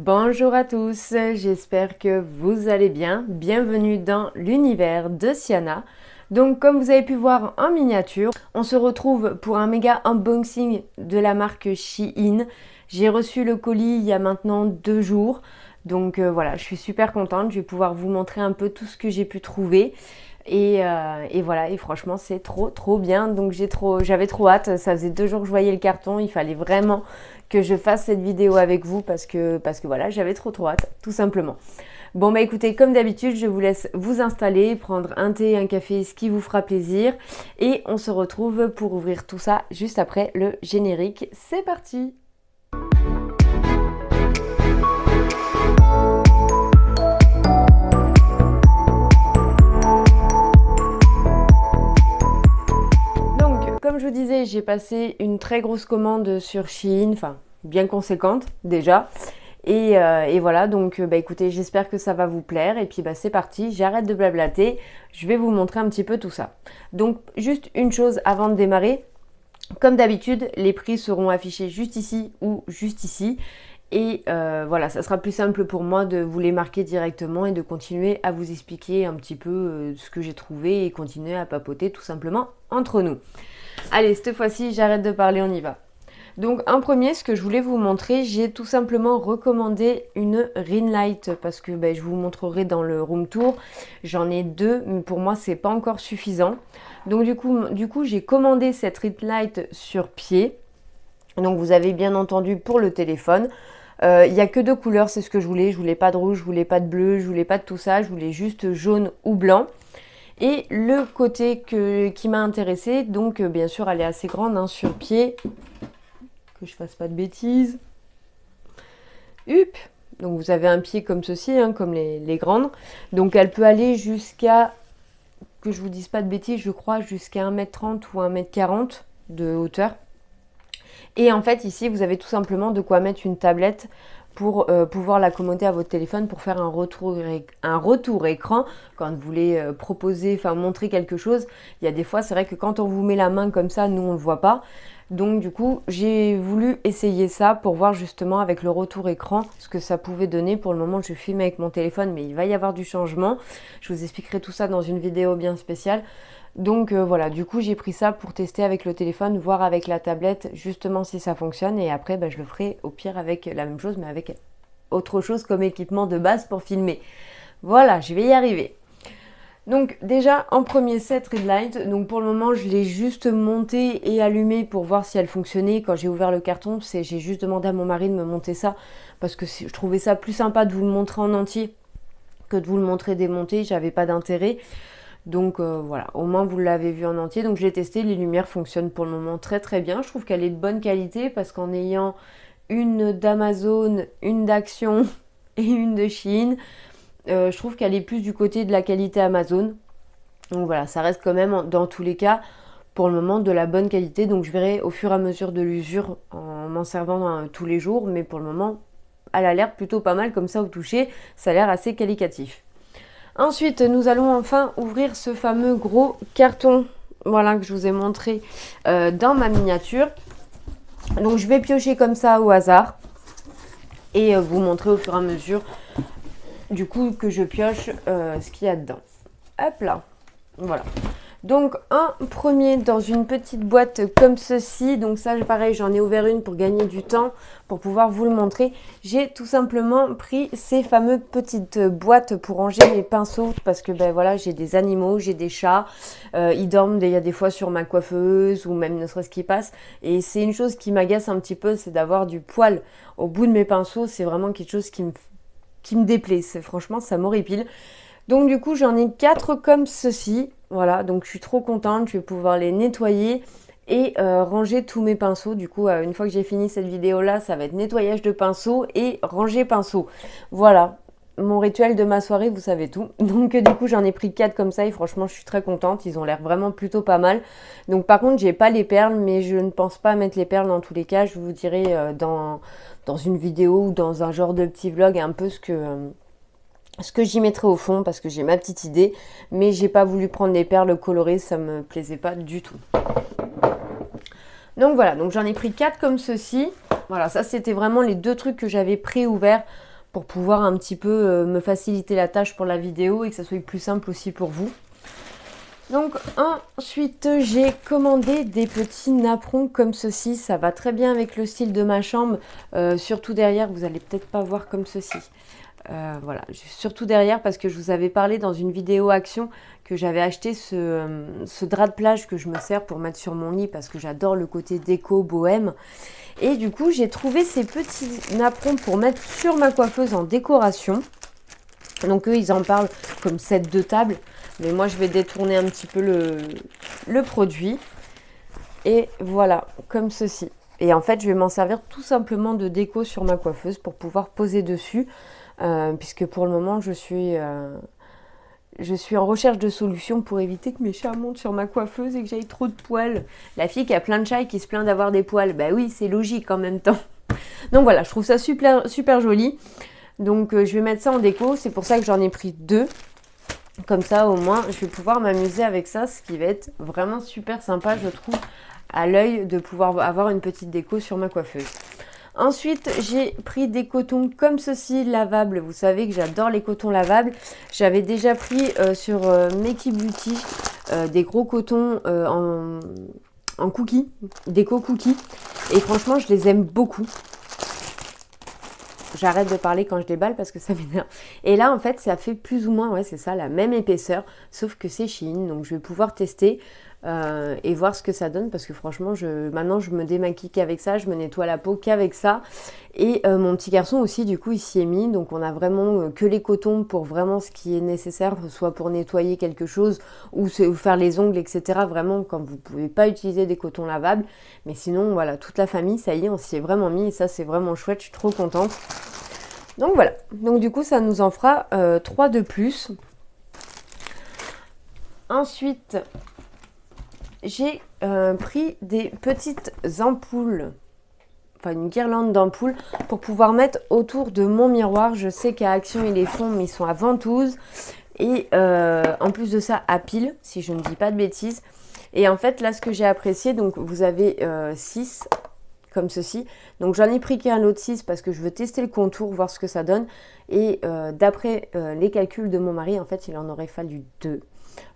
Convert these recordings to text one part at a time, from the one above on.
Bonjour à tous, j'espère que vous allez bien. Bienvenue dans l'univers de Siana. Donc comme vous avez pu voir en miniature, on se retrouve pour un méga unboxing de la marque Shein. J'ai reçu le colis il y a maintenant 2 jours. Donc voilà, je suis super contente. Je vais pouvoir vous montrer un peu tout ce que j'ai pu trouver. Et voilà, et franchement c'est trop bien. Donc j'avais trop hâte. Ça faisait 2 jours que je voyais le carton. Il fallait vraiment que je fasse cette vidéo avec vous parce que voilà, j'avais trop hâte, tout simplement. Bon bah écoutez, comme d'habitude, je vous laisse vous installer, prendre un thé, un café, ce qui vous fera plaisir. Et on se retrouve pour ouvrir tout ça juste après le générique. C'est parti! Comme je vous disais, j'ai passé une très grosse commande sur Shein, enfin bien conséquente déjà. Et voilà, donc bah écoutez, j'espère que ça va vous plaire. Et puis bah c'est parti, j'arrête de blablater, je vais vous montrer un petit peu tout ça. Donc juste une chose avant de démarrer, comme d'habitude, les prix seront affichés juste ici ou juste ici. Et voilà, ça sera plus simple pour moi de vous les marquer directement et de continuer à vous expliquer un petit peu ce que j'ai trouvé et continuer à papoter tout simplement entre nous. Allez, cette fois-ci, j'arrête de parler, on y va. Donc, en premier, ce que je voulais vous montrer, j'ai tout simplement recommandé une ring light parce que je vous montrerai dans le room tour. J'en ai 2, mais pour moi, c'est pas encore suffisant. Donc, du coup, j'ai commandé cette ring light sur pied. Donc, vous avez bien entendu pour le téléphone. Il n'y a que 2 couleurs, c'est ce que je voulais. Je voulais pas de rouge, je voulais pas de bleu, je voulais pas de tout ça. Je voulais juste jaune ou blanc. Et le côté qui m'a intéressée, donc bien sûr elle est assez grande sur pied, que je fasse pas de bêtises. Hup. Donc vous avez un pied comme ceci, comme les grandes. Donc elle peut aller jusqu'à, que je vous dise pas de bêtises, je crois jusqu'à 1m30 ou 1m40 de hauteur. Et en fait ici vous avez tout simplement de quoi mettre une tablette pour pouvoir l'accommoder à votre téléphone pour faire un retour écran quand vous voulez proposer, enfin montrer quelque chose. Il y a des fois, c'est vrai que quand on vous met la main comme ça, nous on ne le voit pas. Donc du coup, j'ai voulu essayer ça pour voir justement avec le retour écran ce que ça pouvait donner. Pour le moment, je filme avec mon téléphone, mais il va y avoir du changement. Je vous expliquerai tout ça dans une vidéo bien spéciale. Donc voilà, du coup j'ai pris ça pour tester avec le téléphone, voir avec la tablette justement si ça fonctionne et après je le ferai au pire avec la même chose mais avec autre chose comme équipement de base pour filmer. Voilà, je vais y arriver. Donc déjà en premier set ring light, donc pour le moment je l'ai juste monté et allumé pour voir si elle fonctionnait. Quand j'ai ouvert le carton, j'ai juste demandé à mon mari de me monter ça parce que je trouvais ça plus sympa de vous le montrer en entier que de vous le montrer démonté, j'avais pas d'intérêt. Donc voilà, au moins vous l'avez vu en entier. Donc je l'ai testé, les lumières fonctionnent pour le moment très bien. Je trouve qu'elle est de bonne qualité parce qu'en ayant une d'Amazon, une d'Action et une de Shein, je trouve qu'elle est plus du côté de la qualité Amazon. Donc voilà, ça reste quand même dans tous les cas pour le moment de la bonne qualité. Donc je verrai au fur et à mesure de l'usure en m'en servant tous les jours. Mais pour le moment, elle a l'air plutôt pas mal comme ça au toucher. Ça a l'air assez qualitatif. Ensuite, nous allons enfin ouvrir ce fameux gros carton, voilà, que je vous ai montré dans ma miniature. Donc je vais piocher comme ça au hasard et vous montrer au fur et à mesure du coup que je pioche ce qu'il y a dedans. Hop là, voilà. Donc un premier dans une petite boîte comme ceci, donc ça pareil j'en ai ouvert une pour gagner du temps, pour pouvoir vous le montrer. J'ai tout simplement pris ces fameuses petites boîtes pour ranger mes pinceaux parce que voilà, j'ai des animaux, j'ai des chats, ils dorment il y a des fois sur ma coiffeuse ou même ne serait-ce qu'ils passent et c'est une chose qui m'agace un petit peu, c'est d'avoir du poil au bout de mes pinceaux, c'est vraiment quelque chose qui me déplaît, franchement ça m'horripile. Donc du coup j'en ai 4 comme ceci. Voilà, donc je suis trop contente, je vais pouvoir les nettoyer et ranger tous mes pinceaux. Du coup, une fois que j'ai fini cette vidéo-là, ça va être nettoyage de pinceaux et ranger pinceaux. Voilà, mon rituel de ma soirée, vous savez tout. Donc du coup, j'en ai pris 4 comme ça et franchement, je suis très contente. Ils ont l'air vraiment plutôt pas mal. Donc par contre, j'ai pas les perles, mais je ne pense pas mettre les perles dans tous les cas. Je vous dirai dans une vidéo ou dans un genre de petit vlog un peu ce que j'y mettrai au fond parce que j'ai ma petite idée, mais j'ai pas voulu prendre des perles colorées, ça me plaisait pas du tout. Donc voilà, donc j'en ai pris 4 comme ceci. Voilà, ça c'était vraiment les 2 trucs que j'avais pré-ouverts pour pouvoir un petit peu me faciliter la tâche pour la vidéo et que ça soit plus simple aussi pour vous. Donc ensuite j'ai commandé des petits napperons comme ceci, ça va très bien avec le style de ma chambre, surtout derrière, vous allez peut-être pas voir comme ceci. Voilà, surtout derrière parce que je vous avais parlé dans une vidéo action que j'avais acheté ce drap de plage que je me sers pour mettre sur mon lit parce que j'adore le côté déco bohème. Et du coup j'ai trouvé ces petits napperons pour mettre sur ma coiffeuse en décoration. Donc eux ils en parlent comme set de table. Mais moi, je vais détourner un petit peu le produit. Et voilà, comme ceci. Et en fait, je vais m'en servir tout simplement de déco sur ma coiffeuse pour pouvoir poser dessus. Puisque pour le moment, je suis en recherche de solutions pour éviter que mes chats montent sur ma coiffeuse et que j'aille trop de poils. La fille qui a plein de chats et qui se plaint d'avoir des poils. Bah oui, c'est logique en même temps. Donc voilà, je trouve ça super, super joli. Donc je vais mettre ça en déco. C'est pour ça que j'en ai pris 2. Comme ça, au moins, je vais pouvoir m'amuser avec ça, ce qui va être vraiment super sympa, je trouve, à l'œil de pouvoir avoir une petite déco sur ma coiffeuse. Ensuite, j'ai pris des cotons comme ceci, lavables. Vous savez que j'adore les cotons lavables. J'avais déjà pris sur Makey Beauty des gros cotons en cookies, déco cookies. Et franchement, je les aime beaucoup. J'arrête de parler quand je déballe parce que ça m'énerve. Et là, en fait, ça fait plus ou moins, ouais, c'est ça, la même épaisseur, sauf que c'est Shein. Donc, je vais pouvoir tester et voir ce que ça donne parce que franchement, maintenant, je me démaquille qu'avec ça, je me nettoie la peau qu'avec ça. Et mon petit garçon aussi, du coup, il s'y est mis. Donc, on a vraiment que les cotons pour vraiment ce qui est nécessaire, soit pour nettoyer quelque chose ou faire les ongles, etc. Vraiment, quand vous ne pouvez pas utiliser des cotons lavables. Mais sinon, voilà, toute la famille, ça y est, on s'y est vraiment mis. Et ça, c'est vraiment chouette, je suis trop contente. Donc voilà, donc du coup ça nous en fera 3 de plus. Ensuite, j'ai pris des petites ampoules, enfin une guirlande d'ampoules pour pouvoir mettre autour de mon miroir. Je sais qu'à Action ils les font mais ils sont à ventouse et en plus de ça à pile, si je ne dis pas de bêtises. Et en fait là ce que j'ai apprécié, donc vous avez 6 comme ceci. Donc j'en ai pris qu'un autre 6 parce que je veux tester le contour, voir ce que ça donne. Et d'après les calculs de mon mari, en fait, il en aurait fallu 2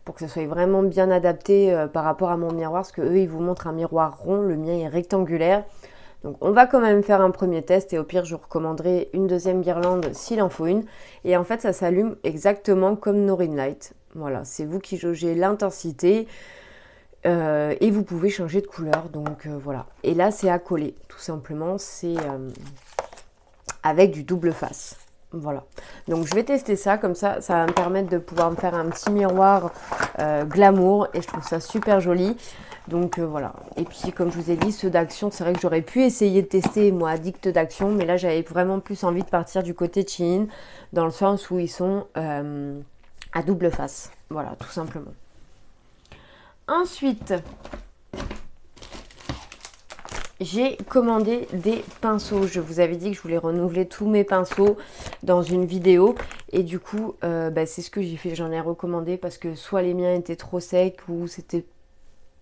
pour que ça soit vraiment bien adapté par rapport à mon miroir. Parce qu'eux, ils vous montrent un miroir rond, le mien est rectangulaire. Donc on va quand même faire un premier test et au pire, je vous recommanderai une deuxième guirlande s'il en faut une. Et en fait, ça s'allume exactement comme nos ring lights. Voilà, c'est vous qui jaugez l'intensité. Et vous pouvez changer de couleur, donc voilà. Et là, c'est à coller, tout simplement. C'est avec du double face. Voilà. Donc, je vais tester ça. Comme ça, ça va me permettre de pouvoir me faire un petit miroir glamour. Et je trouve ça super joli. Donc, voilà. Et puis, comme je vous ai dit, ceux d'Action, c'est vrai que j'aurais pu essayer de tester, moi, addict d'Action. Mais là, j'avais vraiment plus envie de partir du côté Shein, dans le sens où ils sont à double face. Voilà, tout simplement. Ensuite, j'ai commandé des pinceaux. Je vous avais dit que je voulais renouveler tous mes pinceaux dans une vidéo. Et du coup, c'est ce que j'ai fait. J'en ai recommandé parce que soit les miens étaient trop secs ou c'était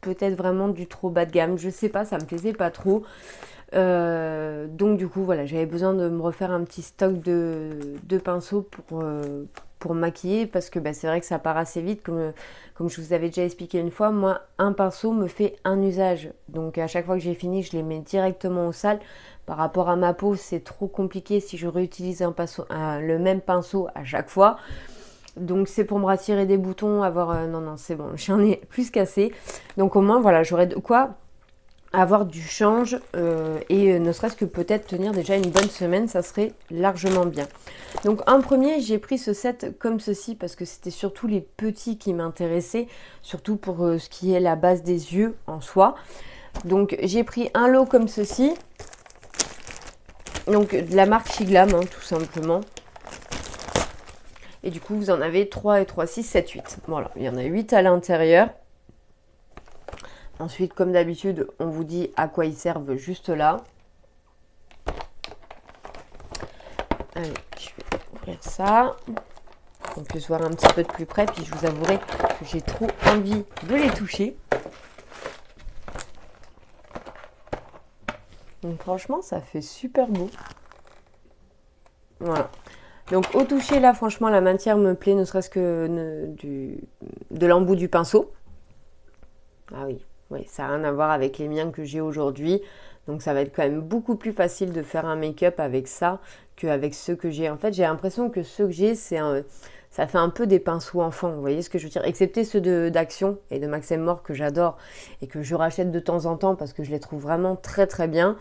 peut-être vraiment du trop bas de gamme. Je sais pas, ça me plaisait pas trop. Donc du coup, voilà, j'avais besoin de me refaire un petit stock de pinceaux pour maquiller parce que c'est vrai que ça part assez vite. Comme je vous avais déjà expliqué une fois, moi, un pinceau me fait un usage. Donc à chaque fois que j'ai fini, je les mets directement au sale. Par rapport à ma peau, c'est trop compliqué si je réutilise le même pinceau à chaque fois. Donc c'est pour me retirer des boutons, non, c'est bon, j'en ai plus qu'assez. Donc au moins, voilà, j'aurai de quoi avoir du change et ne serait-ce que peut-être tenir déjà une bonne semaine, ça serait largement bien. Donc en premier, j'ai pris ce set comme ceci parce que c'était surtout les petits qui m'intéressaient, surtout pour ce qui est la base des yeux en soi. Donc j'ai pris un lot comme ceci, donc de la marque Shiglam, tout simplement. Et du coup, vous en avez 3 et 3, 6, 7, 8. Voilà, il y en a 8 à l'intérieur. Ensuite, comme d'habitude, on vous dit à quoi ils servent juste là. Allez, je vais ouvrir ça. On peut se voir un petit peu de plus près. Puis je vous avouerai que j'ai trop envie de les toucher. Donc franchement, ça fait super beau. Voilà. Donc au toucher là, franchement, la matière me plaît, ne serait-ce que de l'embout du pinceau. Ah oui, oui, ça n'a rien à voir avec les miens que j'ai aujourd'hui. Donc ça va être quand même beaucoup plus facile de faire un make-up avec ça qu'avec ceux que j'ai. En fait, j'ai l'impression que ceux que j'ai, ça fait un peu des pinceaux enfants. Vous voyez ce que je veux dire? Excepté ceux d'Action et de Maxime Mort que j'adore et que je rachète de temps en temps parce que je les trouve vraiment très très bien.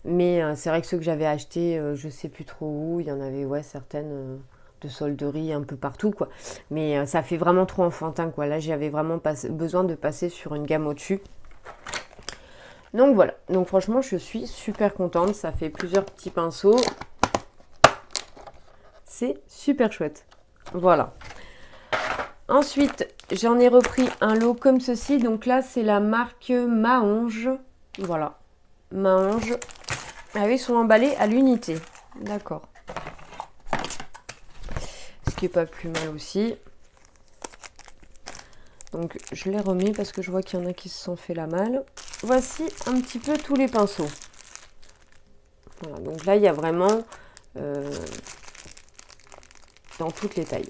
Mais c'est vrai que ceux que j'avais achetés, je sais plus trop où, il y en avait ouais, certaines de solderie un peu partout, quoi. Mais ça fait vraiment trop enfantin, quoi. Là, j'avais vraiment besoin de passer sur une gamme au-dessus. Donc voilà, donc franchement, je suis super contente. Ça fait plusieurs petits pinceaux. C'est super chouette. Voilà. Ensuite, j'en ai repris un lot comme ceci. Donc là, c'est la marque Maange. Voilà, Maange. Ah oui, ils sont emballés à l'unité. D'accord. Ce qui n'est pas plus mal aussi. Donc je les remets parce que je vois qu'il y en a qui se sont fait la malle. Voici un petit peu tous les pinceaux. Voilà, donc là, il y a vraiment dans toutes les tailles.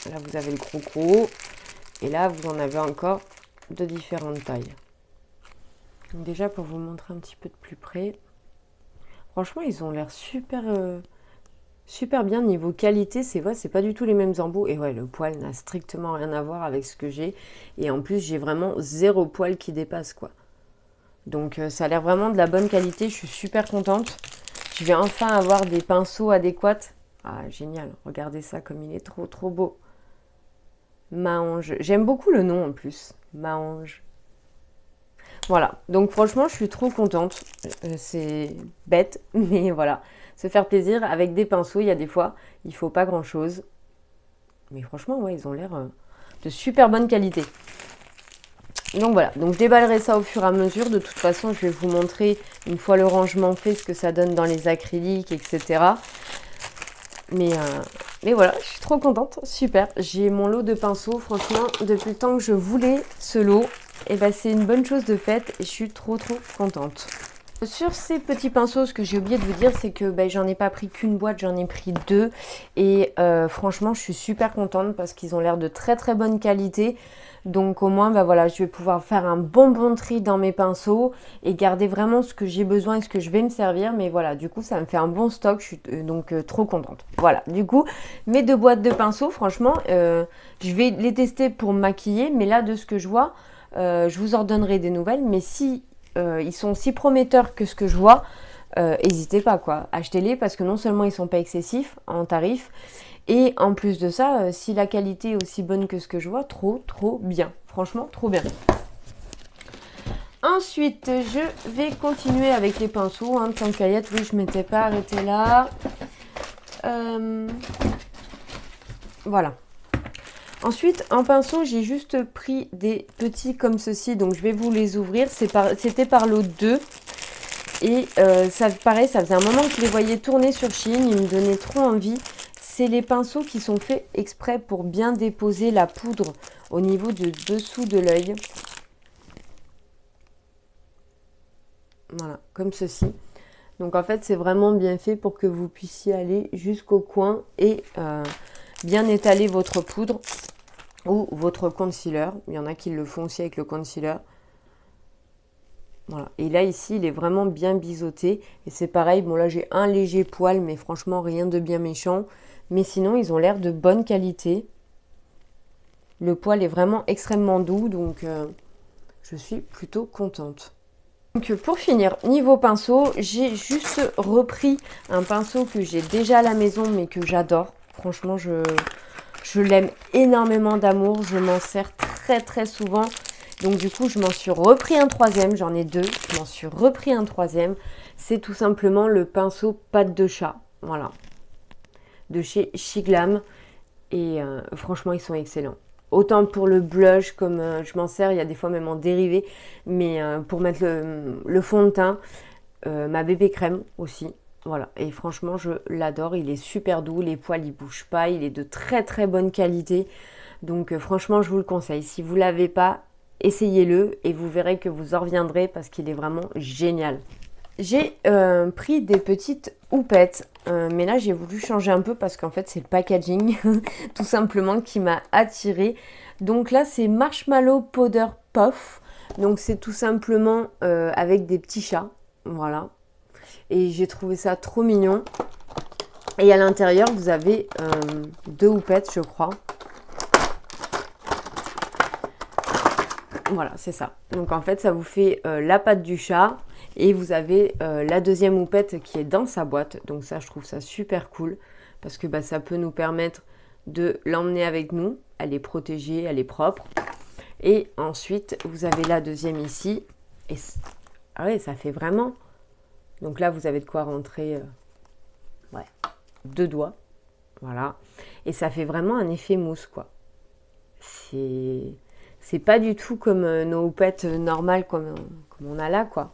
Là, vous avez le gros. Et là, vous en avez encore de différentes tailles. Donc déjà, pour vous montrer un petit peu de plus près. Franchement, ils ont l'air super bien niveau qualité. C'est vrai, c'est pas du tout les mêmes embouts. Et ouais, le poil n'a strictement rien à voir avec ce que j'ai. Et en plus, j'ai vraiment 0 poil qui dépasse, quoi. Donc, ça a l'air vraiment de la bonne qualité. Je suis super contente. Je vais enfin avoir des pinceaux adéquats. Ah, génial. Regardez ça comme il est trop beau. Maange. J'aime beaucoup le nom en plus. Maange. Voilà. Donc, franchement, je suis trop contente. C'est bête, mais voilà. Se faire plaisir avec des pinceaux, il y a des fois, il faut pas grand chose. Mais franchement, ouais, ils ont l'air de super bonne qualité. Donc voilà, donc je déballerai ça au fur et à mesure. De toute façon, je vais vous montrer, une fois le rangement fait, ce que ça donne dans les acryliques, etc. Mais voilà, je suis trop contente, super. J'ai mon lot de pinceaux, franchement, depuis le temps que je voulais ce lot, et ben c'est une bonne chose de faite et je suis trop contente. Sur ces petits pinceaux, ce que j'ai oublié de vous dire, c'est que ben, j'en ai pas pris qu'une boîte, j'en ai pris 2. Et franchement, je suis super contente parce qu'ils ont l'air de très bonne qualité. Donc au moins, ben, voilà, je vais pouvoir faire un bon tri dans mes pinceaux et garder vraiment ce que j'ai besoin et ce que je vais me servir. Mais voilà, du coup, ça me fait un bon stock, je suis donc trop contente. Voilà, du coup, mes 2 boîtes de pinceaux, franchement, je vais les tester pour me maquiller. Mais là, de ce que je vois, je vous en donnerai des nouvelles. Mais si ils sont aussi prometteurs que ce que je vois, n'hésitez pas, quoi. Achetez-les parce que non seulement ils sont pas excessifs en tarif, et en plus de ça, si la qualité est aussi bonne que ce que je vois, trop bien. Franchement, trop bien. Ensuite, je vais continuer avec les pinceaux. Hein, tant qu'à y être, oui, je m'étais pas arrêtée là. Voilà. Ensuite, en pinceau, j'ai juste pris des petits comme ceci, donc je vais vous les ouvrir. C'était par lot 2. Et ça, pareil, ça faisait un moment que je les voyais tourner sur Shein, ils me donnaient trop envie. C'est les pinceaux qui sont faits exprès pour bien déposer la poudre au niveau du dessous de l'œil. Voilà, comme ceci. Donc en fait, c'est vraiment bien fait pour que vous puissiez aller jusqu'au coin et bien étaler votre poudre ou votre concealer. Il y en a qui le font aussi avec le concealer. Voilà. Et là, ici, il est vraiment bien biseauté. Et c'est pareil, bon là, j'ai un léger poil, mais franchement, rien de bien méchant. Mais sinon, ils ont l'air de bonne qualité. Le poil est vraiment extrêmement doux, donc je suis plutôt contente. Donc pour finir, niveau pinceau, j'ai juste repris un pinceau que j'ai déjà à la maison, mais que j'adore. Franchement, je l'aime énormément d'amour. Je m'en sers très souvent. Donc du coup, je m'en suis repris un 3e. J'en ai 2. Je m'en suis repris un 3e. C'est tout simplement le pinceau pâte de chat. Voilà. De chez Shiglam. Et franchement, ils sont excellents. Autant pour le blush, comme je m'en sers, il y a des fois même en dérivé. Mais pour mettre le fond de teint, ma bébé crème aussi. Voilà, et franchement, je l'adore. Il est super doux, les poils, ils bougent pas. Il est de très bonne qualité. Donc franchement, je vous le conseille. Si vous ne l'avez pas, essayez-le et vous verrez que vous en reviendrez parce qu'il est vraiment génial. j'ai pris des petites houppettes. Mais là, j'ai voulu changer un peu parce qu'en fait, c'est le packaging tout simplement qui m'a attirée. Donc là, c'est Marshmallow Powder Puff. Donc c'est tout simplement avec des petits chats. Voilà. Et j'ai trouvé ça trop mignon. Et à l'intérieur, vous avez 2 houpettes, je crois. Voilà, c'est ça. Donc en fait, ça vous fait la patte du chat et vous avez la deuxième houppette qui est dans sa boîte. Donc ça, je trouve ça super cool parce que ça peut nous permettre de l'emmener avec nous. Elle est protégée, elle est propre. Et ensuite, vous avez la deuxième ici. Et ah ouais, ça fait vraiment... Donc là, vous avez de quoi rentrer 2 doigts. Voilà. Et ça fait vraiment un effet mousse, quoi. C'est pas du tout comme nos houpettes normales comme on a là, quoi.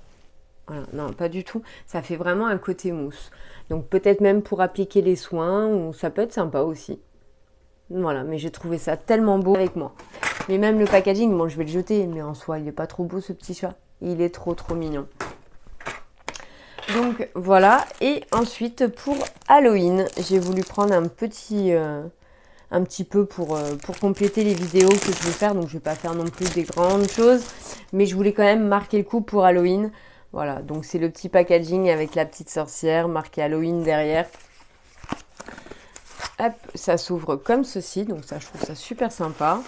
Voilà, non, pas du tout. Ça fait vraiment un côté mousse. Donc peut-être même pour appliquer les soins, ou ça peut être sympa aussi. Voilà, mais j'ai trouvé ça tellement beau avec moi. Mais même le packaging, bon, je vais le jeter, mais en soi, il est pas trop beau ce petit chat. Il est trop mignon. Donc voilà, et ensuite pour Halloween, j'ai voulu prendre un petit peu pour compléter les vidéos que je vais faire. Donc je vais pas faire non plus des grandes choses, mais je voulais quand même marquer le coup pour Halloween. Voilà, donc c'est le petit packaging avec la petite sorcière, marqué Halloween derrière. Hop, ça s'ouvre comme ceci, donc ça je trouve ça super sympa.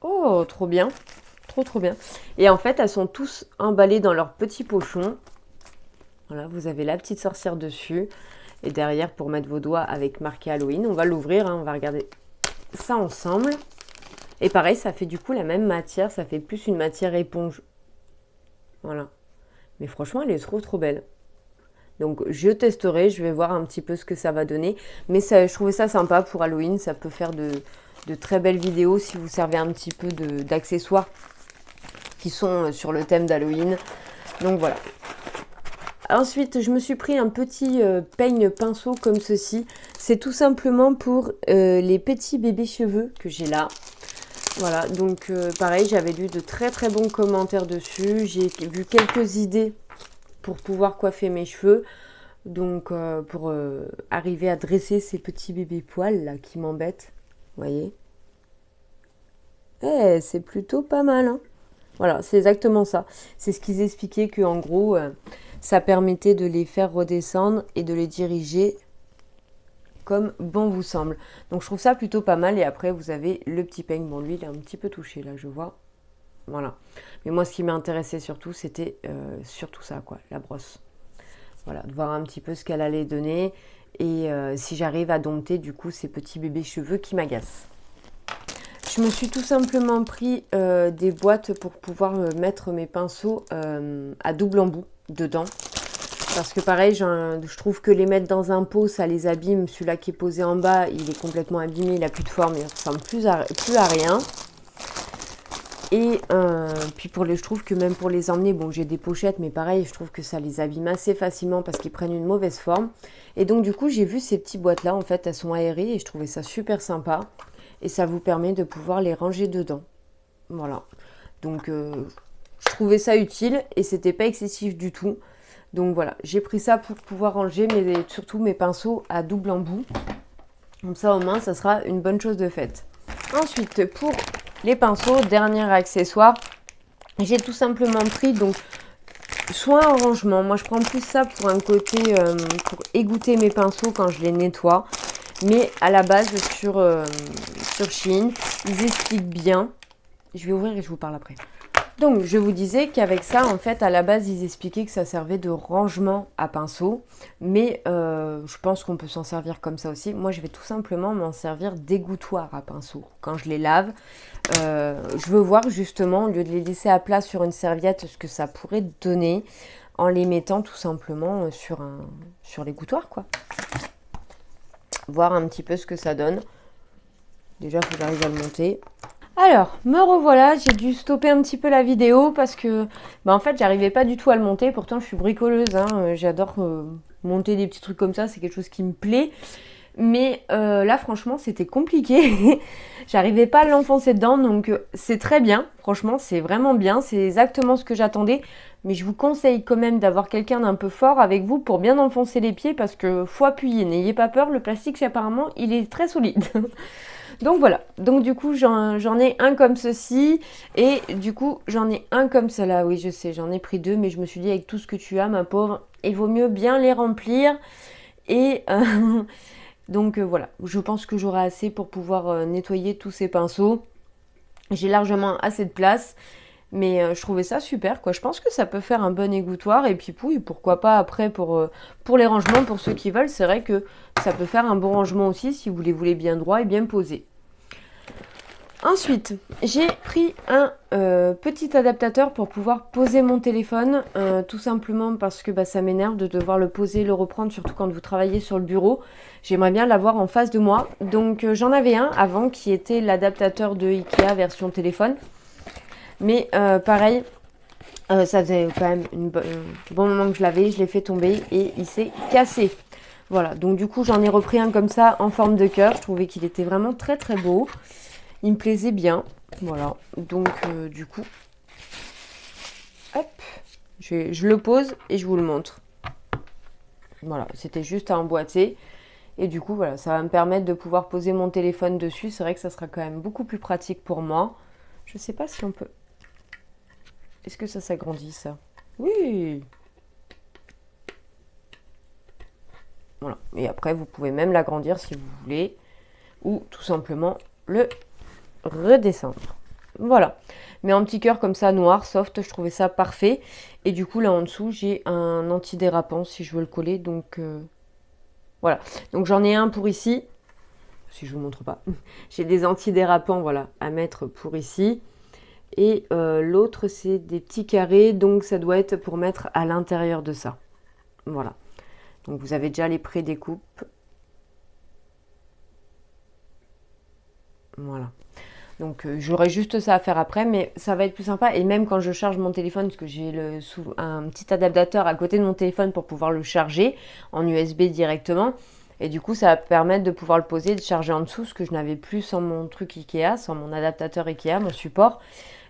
Oh, trop bien, trop bien. Et en fait, elles sont tous emballées dans leur petit pochon. Voilà, vous avez la petite sorcière dessus. Et derrière, pour mettre vos doigts avec marqué Halloween. On va l'ouvrir, hein, on va regarder ça ensemble. Et pareil, ça fait du coup la même matière. Ça fait plus une matière éponge. Voilà. Mais franchement, elle est trop belle. Donc, je testerai. Je vais voir un petit peu ce que ça va donner. Mais ça, je trouvais ça sympa pour Halloween. Ça peut faire de très belles vidéos si vous servez un petit peu d'accessoires qui sont sur le thème d'Halloween. Donc, voilà. Ensuite, je me suis pris un petit peigne pinceau comme ceci. C'est tout simplement pour les petits bébés cheveux que j'ai là. Voilà, donc pareil, j'avais lu de très bons commentaires dessus. J'ai vu quelques idées pour pouvoir coiffer mes cheveux. Donc pour arriver à dresser ces petits bébés poils là qui m'embêtent. Vous voyez ? Eh, c'est plutôt pas mal, hein. Voilà, c'est exactement ça. C'est ce qu'ils expliquaient qu'en gros... ça permettait de les faire redescendre et de les diriger comme bon vous semble. Donc je trouve ça plutôt pas mal. Et après vous avez le petit peigne. Bon lui il est un petit peu touché là je vois. Voilà. Mais moi ce qui m'intéressait surtout c'était surtout ça quoi, la brosse. Voilà, de voir un petit peu ce qu'elle allait donner. Et si j'arrive à dompter du coup ces petits bébés cheveux qui m'agacent. Je me suis tout simplement pris des boîtes pour pouvoir mettre mes pinceaux à double embout dedans. Parce que pareil, je trouve que les mettre dans un pot, ça les abîme. Celui-là qui est posé en bas, il est complètement abîmé, il n'a plus de forme, il ne ressemble plus à rien. Et puis je trouve que même pour les emmener, bon j'ai des pochettes, mais pareil, je trouve que ça les abîme assez facilement parce qu'ils prennent une mauvaise forme. Et donc du coup, j'ai vu ces petites boîtes-là, en fait, elles sont aérées et je trouvais ça super sympa. Et ça vous permet de pouvoir les ranger dedans. Voilà. Donc je trouvais ça utile et c'était pas excessif du tout. Donc voilà, j'ai pris ça pour pouvoir ranger surtout mes pinceaux à double embout. Comme ça au moins ça sera une bonne chose de faite. Ensuite pour les pinceaux, dernier accessoire, j'ai tout simplement pris donc soit un rangement. Moi je prends plus ça pour un côté pour égoutter mes pinceaux quand je les nettoie. Mais à la base sur Shein, ils expliquent bien. Je vais ouvrir et je vous parle après. Donc, je vous disais qu'avec ça, en fait, à la base, ils expliquaient que ça servait de rangement à pinceau. Mais je pense qu'on peut s'en servir comme ça aussi. Moi, je vais tout simplement m'en servir d'égouttoir à pinceau. Quand je les lave, je veux voir justement, au lieu de les laisser à plat sur une serviette, ce que ça pourrait donner en les mettant tout simplement sur l'égouttoir, quoi. Voir un petit peu ce que ça donne. Déjà, il faut que j'arrive à le monter. Alors, me revoilà, j'ai dû stopper un petit peu la vidéo parce que, en fait, j'arrivais pas du tout à le monter. Pourtant, je suis bricoleuse, hein, j'adore monter des petits trucs comme ça, c'est quelque chose qui me plaît. Mais là, franchement, c'était compliqué. J'arrivais pas à l'enfoncer dedans, donc c'est très bien. Franchement, c'est vraiment bien. C'est exactement ce que j'attendais. Mais je vous conseille quand même d'avoir quelqu'un d'un peu fort avec vous pour bien enfoncer les pieds parce que faut appuyer. N'ayez pas peur, le plastique, apparemment, il est très solide. Donc voilà, donc du coup j'en ai un comme ceci et du coup j'en ai un comme cela. Oui je sais, j'en ai pris deux mais je me suis dit avec tout ce que tu as ma pauvre, il vaut mieux bien les remplir et donc voilà, je pense que j'aurai assez pour pouvoir nettoyer tous ces pinceaux. J'ai largement assez de place mais je trouvais ça super quoi, je pense que ça peut faire un bon égouttoir et puis oui, pourquoi pas après pour les rangements, pour ceux qui veulent, c'est vrai que ça peut faire un bon rangement aussi si vous les voulez bien droits et bien posés. Ensuite, j'ai pris un petit adaptateur pour pouvoir poser mon téléphone, tout simplement parce que ça m'énerve de devoir le poser, le reprendre, surtout quand vous travaillez sur le bureau. J'aimerais bien l'avoir en face de moi. Donc j'en avais un avant qui était l'adaptateur de Ikea version téléphone. Mais pareil, ça faisait quand même un bon moment que je l'avais, je l'ai fait tomber et il s'est cassé. Voilà, donc du coup j'en ai repris un comme ça en forme de cœur. Je trouvais qu'il était vraiment très très beau. Il me plaisait bien. Voilà, donc du coup, hop, je le pose et je vous le montre. Voilà, c'était juste à emboîter. Et du coup, voilà, ça va me permettre de pouvoir poser mon téléphone dessus. C'est vrai que ça sera quand même beaucoup plus pratique pour moi. Je sais pas si on peut... Est-ce que ça s'agrandit, ça? Oui. Voilà. Et après, vous pouvez même l'agrandir si vous voulez. Ou tout simplement le redescendre. Voilà. Mais en petit cœur comme ça, noir, soft, je trouvais ça parfait. Et du coup, là en dessous, j'ai un antidérapant si je veux le coller. Donc, voilà. Donc, j'en ai un pour ici. Si je vous montre pas. J'ai des antidérapants, voilà, à mettre pour ici. Et l'autre, c'est des petits carrés. Donc, ça doit être pour mettre à l'intérieur de ça. Voilà. Donc, vous avez déjà les pré-découpes. Voilà. Donc j'aurai juste ça à faire après, mais ça va être plus sympa. Et même quand je charge mon téléphone, parce que j'ai un petit adaptateur à côté de mon téléphone pour pouvoir le charger en USB directement. Et du coup, ça va permettre de pouvoir le poser et de charger en dessous, ce que je n'avais plus sans mon truc Ikea, sans mon adaptateur Ikea, mon support.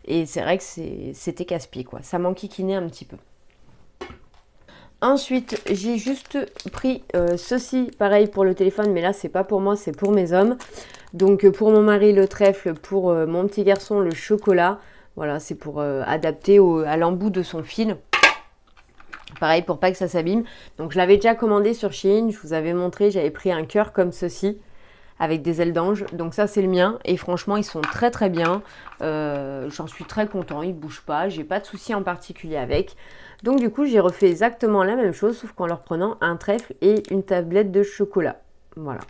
Et c'est vrai que c'était casse-pied, quoi. Ça m'enquiquinait un petit peu. Ensuite, j'ai juste pris ceci, pareil pour le téléphone, mais là, c'est pas pour moi, c'est pour mes hommes. Donc, pour mon mari, le trèfle, pour mon petit garçon, le chocolat. Voilà, c'est pour adapter à l'embout de son fil. Pareil, pour pas que ça s'abîme. Donc, je l'avais déjà commandé sur Shein. Je vous avais montré, j'avais pris un cœur comme ceci, avec des ailes d'ange. Donc, ça, c'est le mien. Et franchement, ils sont très, très bien. J'en suis très content. Ils bougent pas. J'ai pas de souci en particulier avec. Donc du coup, j'ai refait exactement la même chose, sauf qu'en leur prenant un trèfle et une tablette de chocolat. Voilà.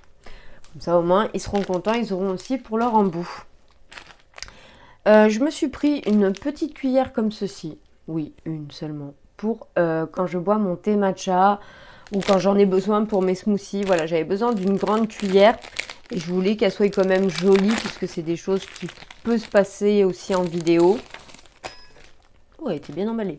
Comme ça, au moins, ils seront contents. Ils auront aussi pour leur embout. Je me suis pris une petite cuillère comme ceci. Oui, une seulement. Pour quand je bois mon thé matcha ou quand j'en ai besoin pour mes smoothies. Voilà, j'avais besoin d'une grande cuillère. Et je voulais qu'elle soit quand même jolie, puisque c'est des choses qui peuvent se passer aussi en vidéo. Oh, elle était bien emballée.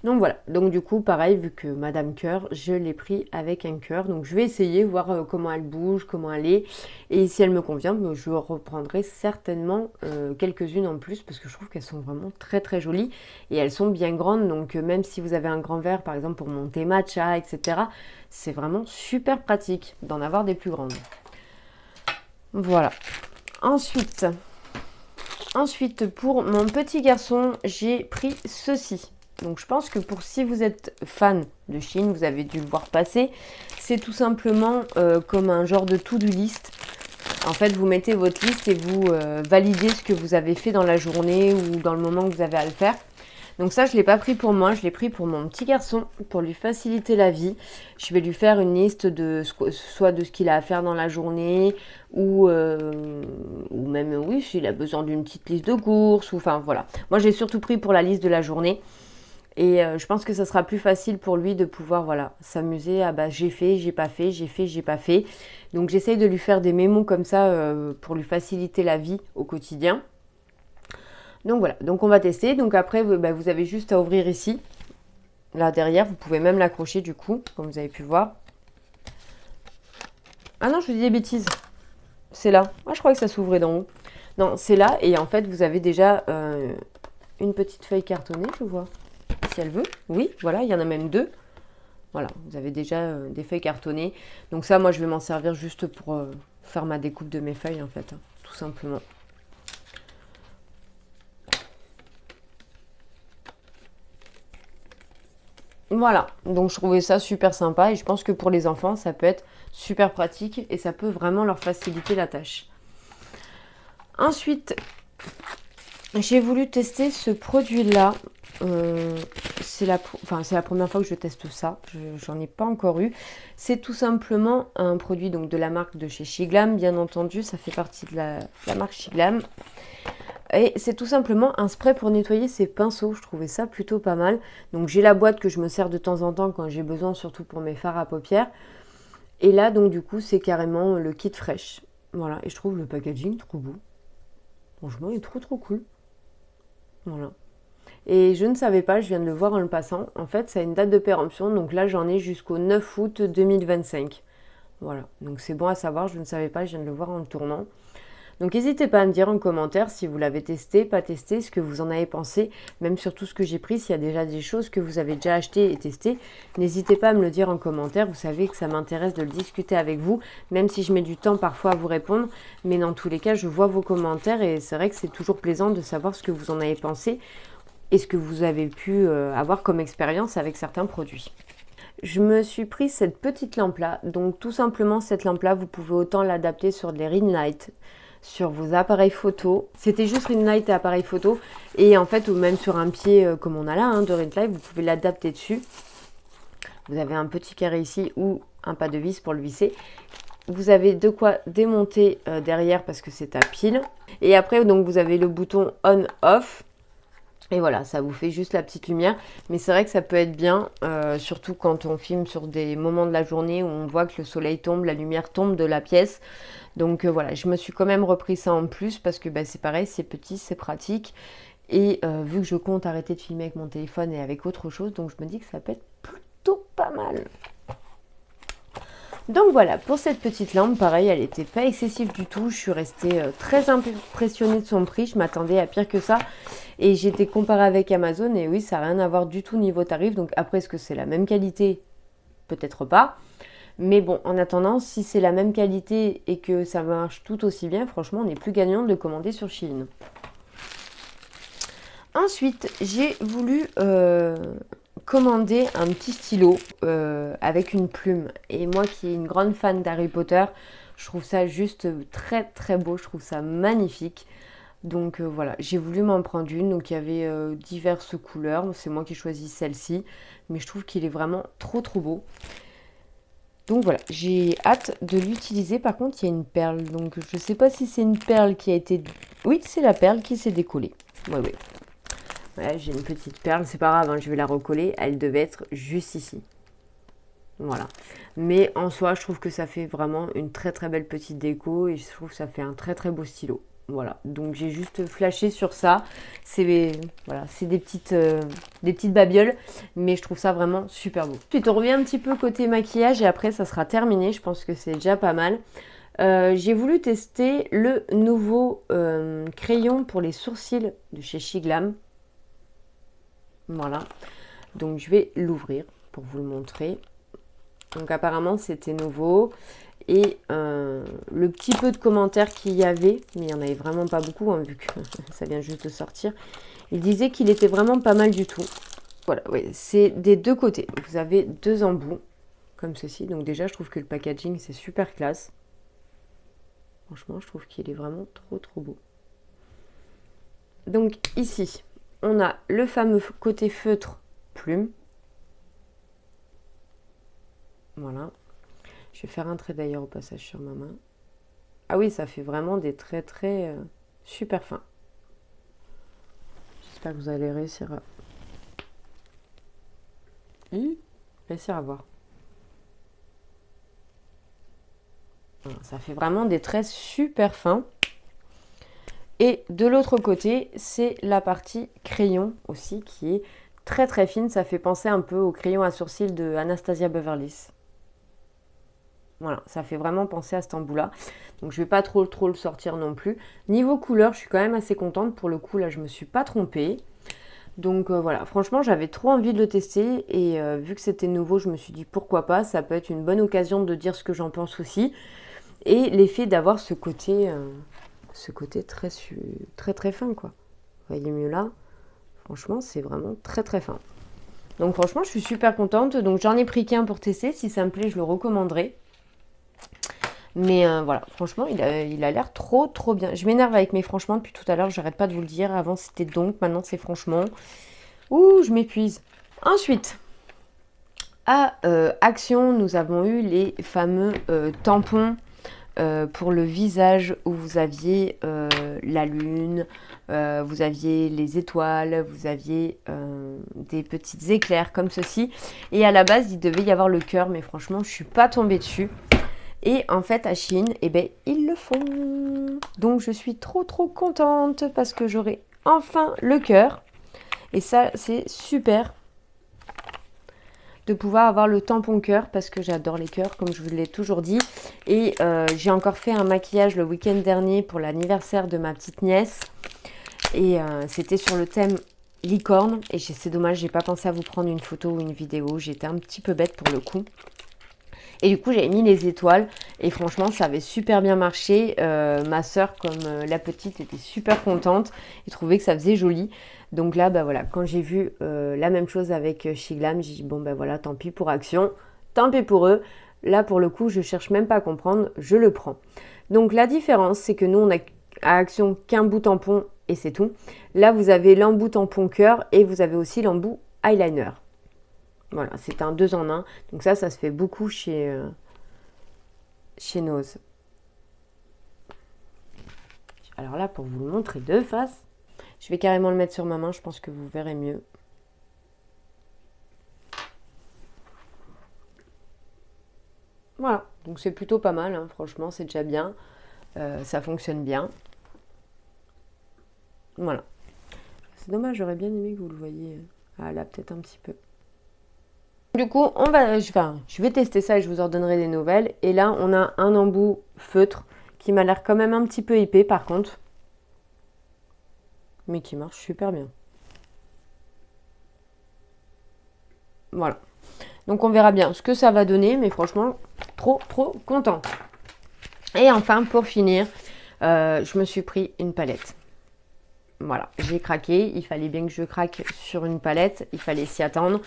Donc voilà, donc du coup pareil, vu que Madame Cœur, je l'ai pris avec un cœur. Donc je vais essayer, voir comment elle bouge, comment elle est. Et si elle me convient, je reprendrai certainement quelques-unes en plus parce que je trouve qu'elles sont vraiment très très jolies. Et elles sont bien grandes, donc même si vous avez un grand verre par exemple pour monter matcha, etc. C'est vraiment super pratique d'en avoir des plus grandes. Voilà. Ensuite, pour mon petit garçon, j'ai pris ceci. Donc je pense que si vous êtes fan de Shein, vous avez dû le voir passer. C'est tout simplement comme un genre de to-do list. En fait, vous mettez votre liste et vous validez ce que vous avez fait dans la journée ou dans le moment que vous avez à le faire. Donc ça, je ne l'ai pas pris pour moi, je l'ai pris pour mon petit garçon, pour lui faciliter la vie. Je vais lui faire une liste soit de ce qu'il a à faire dans la journée, ou même, oui, s'il a besoin d'une petite liste de courses, ou enfin voilà. Moi, j'ai surtout pris pour la liste de la journée. Et je pense que ça sera plus facile pour lui de pouvoir voilà, s'amuser à j'ai fait, j'ai pas fait, j'ai fait, j'ai pas fait. Donc j'essaye de lui faire des mémos comme ça pour lui faciliter la vie au quotidien. Donc voilà, donc on va tester. Donc après, vous avez juste à ouvrir ici. Là derrière, vous pouvez même l'accrocher du coup, comme vous avez pu voir. Ah non, je dis des bêtises. C'est là. Ah, je crois que ça s'ouvrait d'en haut. Non, c'est là. Et en fait, vous avez déjà une petite feuille cartonnée, je vois. Si elle veut. Oui, voilà, il y en a même deux. Voilà, vous avez déjà des feuilles cartonnées. Donc ça, moi, je vais m'en servir juste pour faire ma découpe de mes feuilles, en fait. Hein, tout simplement. Voilà, donc je trouvais ça super sympa et je pense que pour les enfants, ça peut être super pratique et ça peut vraiment leur faciliter la tâche. Ensuite, j'ai voulu tester ce produit-là. C'est la première fois que je teste ça. J'en ai pas encore eu. C'est tout simplement un produit donc, de la marque de chez Shiglam. Bien entendu, ça fait partie de la marque Shiglam. Et c'est tout simplement un spray pour nettoyer ses pinceaux. Je trouvais ça plutôt pas mal. Donc j'ai la boîte que je me sers de temps en temps quand j'ai besoin, surtout pour mes fards à paupières. Et là, donc du coup, c'est carrément le kit fraîche. Voilà, et je trouve le packaging trop beau. Franchement, il est trop cool. Voilà. Et je ne savais pas, je viens de le voir en le passant. En fait, ça a une date de péremption. Donc là, j'en ai jusqu'au 9 août 2025. Voilà, donc c'est bon à savoir. Je ne savais pas, je viens de le voir en le tournant. Donc n'hésitez pas à me dire en commentaire si vous l'avez testé, pas testé, ce que vous en avez pensé, même sur tout ce que j'ai pris, s'il y a déjà des choses que vous avez déjà achetées et testées. N'hésitez pas à me le dire en commentaire, vous savez que ça m'intéresse de le discuter avec vous, même si je mets du temps parfois à vous répondre, mais dans tous les cas, je vois vos commentaires et c'est vrai que c'est toujours plaisant de savoir ce que vous en avez pensé et ce que vous avez pu avoir comme expérience avec certains produits. Je me suis pris cette petite lampe là, donc tout simplement cette lampe là, vous pouvez autant l'adapter sur des ring lights, sur vos appareils photo. C'était juste ring light et appareil photo. Et en fait, ou même sur un pied comme on a là, de ring light, vous pouvez l'adapter dessus. Vous avez un petit carré ici ou un pas de vis pour le visser. Vous avez de quoi démonter derrière parce que c'est à pile. Et après, donc vous avez le bouton on-off. Et voilà, ça vous fait juste la petite lumière. Mais c'est vrai que ça peut être bien, surtout quand on filme sur des moments de la journée où on voit que le soleil tombe, la lumière tombe de la pièce. Donc voilà, je me suis quand même repris ça en plus parce que c'est pareil, c'est petit, c'est pratique. Et vu que je compte arrêter de filmer avec mon téléphone et avec autre chose, donc je me dis que ça peut être plutôt pas mal. Donc voilà, pour cette petite lampe, pareil, elle n'était pas excessive du tout. Je suis restée très impressionnée de son prix. Je m'attendais à pire que ça. Et j'ai été comparée avec Amazon et oui, ça n'a rien à voir du tout niveau tarif. Donc après, est-ce que c'est la même qualité? Peut-être pas. Mais bon, en attendant, si c'est la même qualité et que ça marche tout aussi bien, franchement, on n'est plus gagnant de le commander sur Shein. Ensuite, j'ai voulu commander un petit stylo avec une plume. Et moi qui suis une grande fan d'Harry Potter, je trouve ça juste très beau, je trouve ça magnifique. Donc voilà, j'ai voulu m'en prendre une. Donc il y avait diverses couleurs, c'est moi qui ai choisi celle-ci. Mais je trouve qu'il est vraiment trop beau. Donc voilà, j'ai hâte de l'utiliser. Par contre, il y a une perle. Donc je ne sais pas si c'est une perle qui a été... Oui, c'est la perle qui s'est décollée. Oui. Ouais, j'ai une petite perle, c'est pas grave, hein, je vais la recoller. Elle devait être juste ici. Voilà. Mais en soi, je trouve que ça fait vraiment une très belle petite déco. Et je trouve que ça fait un très beau stylo. Voilà, donc j'ai juste flashé sur ça. C'est voilà, c'est des petites babioles, mais je trouve ça vraiment super beau. Ensuite, on revient un petit peu côté maquillage et après ça sera terminé. Je pense que c'est déjà pas mal. J'ai voulu tester le nouveau crayon pour les sourcils de chez Shiglam. Voilà, donc je vais l'ouvrir pour vous le montrer. Donc apparemment c'était nouveau. Et le petit peu de commentaires qu'il y avait, mais il n'y en avait vraiment pas beaucoup, hein, vu que ça vient juste de sortir, il disait qu'il était vraiment pas mal du tout. Voilà, oui, c'est des deux côtés. Vous avez deux embouts, comme ceci. Donc déjà, je trouve que le packaging, c'est super classe. Franchement, je trouve qu'il est vraiment trop beau. Donc ici, on a le fameux côté feutre plume. Voilà. Je vais faire un trait d'ailleurs au passage sur ma main. Ah oui, ça fait vraiment des traits très super fins. J'espère que vous allez réussir à voir. Voilà, ça fait vraiment des traits super fins. Et de l'autre côté, c'est la partie crayon aussi qui est très fine. Ça fait penser un peu au crayon à sourcils de Anastasia Beverly Hills. Voilà, ça fait vraiment penser à cet embout-là. Donc je vais pas trop le sortir non plus. Niveau couleur, je suis quand même assez contente. Pour le coup, là, je me suis pas trompée. Donc voilà, franchement, j'avais trop envie de le tester. Et vu que c'était nouveau, je me suis dit pourquoi pas. Ça peut être une bonne occasion de dire ce que j'en pense aussi. Et l'effet d'avoir ce côté très, très très fin, quoi. Vous voyez mieux là. Franchement, c'est vraiment très très fin. Donc franchement, je suis super contente. Donc j'en ai pris qu'un pour tester. Si ça me plaît, je le recommanderai. Mais voilà, franchement, il a l'air trop trop bien. Je m'énerve avec mes franchement depuis tout à l'heure, j'arrête pas de vous le dire. Avant c'était donc, maintenant c'est franchement. Ouh, je m'épuise. Ensuite, à Action, nous avons eu les fameux tampons pour le visage où vous aviez la lune, vous aviez les étoiles, vous aviez des petites éclairs comme ceci. Et à la base, il devait y avoir le cœur, mais franchement, je suis pas tombée dessus. Et en fait, à Shein, eh ben, ils le font. Donc, je suis trop, trop contente parce que j'aurai enfin le cœur. Et ça, c'est super de pouvoir avoir le tampon cœur parce que j'adore les cœurs, comme je vous l'ai toujours dit. Et j'ai encore fait un maquillage le week-end dernier pour l'anniversaire de ma petite nièce. Et c'était sur le thème licorne. Et c'est dommage, j'ai pas pensé à vous prendre une photo ou une vidéo. J'étais un petit peu bête pour le coup. Et du coup, j'avais mis les étoiles et franchement, ça avait super bien marché. Ma soeur, comme la petite, était super contente et trouvait que ça faisait joli. Donc là, bah voilà, quand j'ai vu la même chose avec Shiglam, j'ai dit bon, ben voilà, tant pis pour Action, tant pis pour eux. Là, pour le coup, je cherche même pas à comprendre, je le prends. Donc la différence, c'est que nous, on a à Action qu'un bout tampon et c'est tout. Là, vous avez l'embout tampon cœur et vous avez aussi l'embout eyeliner. Voilà, c'est un 2 en 1. Donc ça se fait beaucoup chez Nose. Alors là, pour vous le montrer de face, je vais carrément le mettre sur ma main, je pense que vous verrez mieux. Voilà, donc c'est plutôt pas mal, hein, franchement, c'est déjà bien. Ça fonctionne bien. Voilà. C'est dommage, j'aurais bien aimé que vous le voyiez. Ah là, peut-être un petit peu. Du coup, je vais tester ça et je vous en donnerai des nouvelles. Et là, on a un embout feutre qui m'a l'air quand même un petit peu épais par contre. Mais qui marche super bien. Voilà. Donc on verra bien ce que ça va donner. Mais franchement, trop trop contente. Et enfin, pour finir, je me suis pris une palette. Voilà, j'ai craqué. Il fallait bien que je craque sur une palette. Il fallait s'y attendre.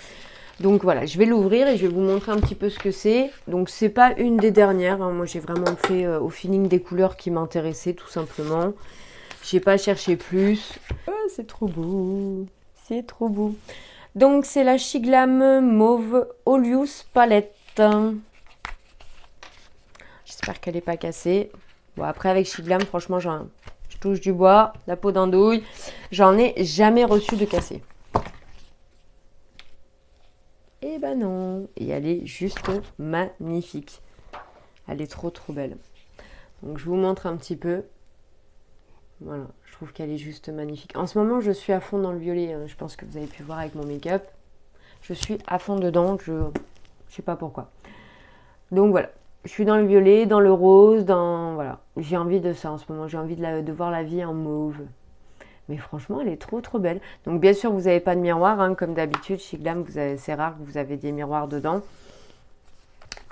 Donc voilà, je vais l'ouvrir et je vais vous montrer un petit peu ce que c'est. Donc c'est pas une des dernières, hein. Moi j'ai vraiment fait au feeling des couleurs qui m'intéressaient tout simplement. J'ai pas cherché plus. Oh, c'est trop beau. C'est trop beau. Donc c'est la Shiglam Mauve Oleous Palette. J'espère qu'elle n'est pas cassée. Bon après avec Shiglam, franchement je touche du bois, la peau d'andouille. J'en ai jamais reçu de cassé. Eh ben non, et elle est juste magnifique. Elle est trop trop belle. Donc je vous montre un petit peu. Voilà, je trouve qu'elle est juste magnifique. En ce moment, je suis à fond dans le violet. Je pense que vous avez pu voir avec mon make-up. Je suis à fond dedans. Je sais pas pourquoi. Donc voilà, je suis dans le violet, dans le rose, voilà. J'ai envie de ça en ce moment. J'ai envie de voir la vie en mauve. Mais franchement, elle est trop trop belle. Donc bien sûr, vous n'avez pas de miroir, hein, comme d'habitude. Chez Glam, c'est rare que vous avez des miroirs dedans.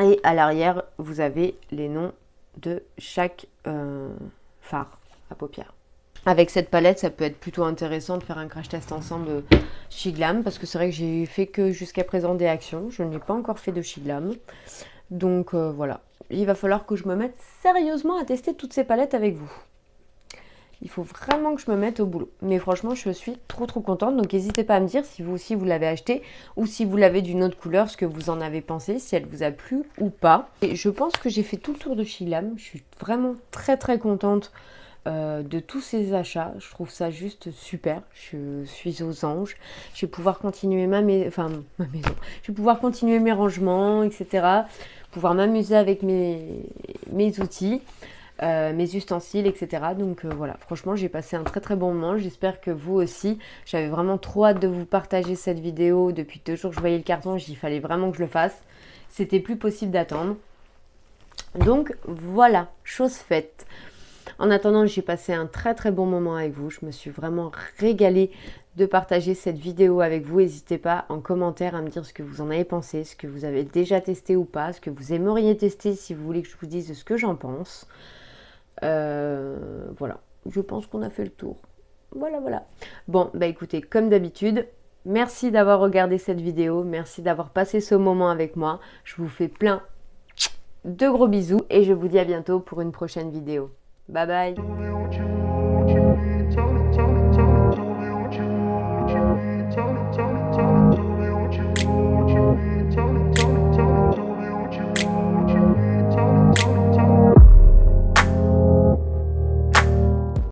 Et à l'arrière, vous avez les noms de chaque fard à paupières. Avec cette palette, ça peut être plutôt intéressant de faire un crash test ensemble chez Glam. Parce que c'est vrai que j'ai fait que jusqu'à présent des actions. Je n'ai pas encore fait de chez Glam. Donc voilà. Il va falloir que je me mette sérieusement à tester toutes ces palettes avec vous. Il faut vraiment que je me mette au boulot. Mais franchement, je suis trop trop contente. Donc n'hésitez pas à me dire si vous aussi vous l'avez acheté ou si vous l'avez d'une autre couleur, ce que vous en avez pensé, si elle vous a plu ou pas. Et je pense que j'ai fait tout le tour de Shiglam. Je suis vraiment très très contente de tous ces achats. Je trouve ça juste super. Je suis aux anges. Je vais pouvoir continuer ma maison. Je vais pouvoir continuer mes rangements, etc. Pouvoir m'amuser avec mes outils. Mes ustensiles, etc. Donc voilà, franchement, j'ai passé un très très bon moment. J'espère que vous aussi. J'avais vraiment trop hâte de vous partager cette vidéo. Depuis 2 jours que je voyais le carton, il fallait vraiment que je le fasse. C'était plus possible d'attendre. Donc voilà, chose faite. En attendant, j'ai passé un très très bon moment avec vous. Je me suis vraiment régalée de partager cette vidéo avec vous. N'hésitez pas en commentaire à me dire ce que vous en avez pensé, ce que vous avez déjà testé ou pas, ce que vous aimeriez tester si vous voulez que je vous dise ce que j'en pense. Voilà, je pense qu'on a fait le tour. Voilà, voilà. Bon, bah écoutez, comme d'habitude, merci d'avoir regardé cette vidéo, merci d'avoir passé ce moment avec moi. Je vous fais plein de gros bisous et je vous dis à bientôt pour une prochaine vidéo. Bye bye.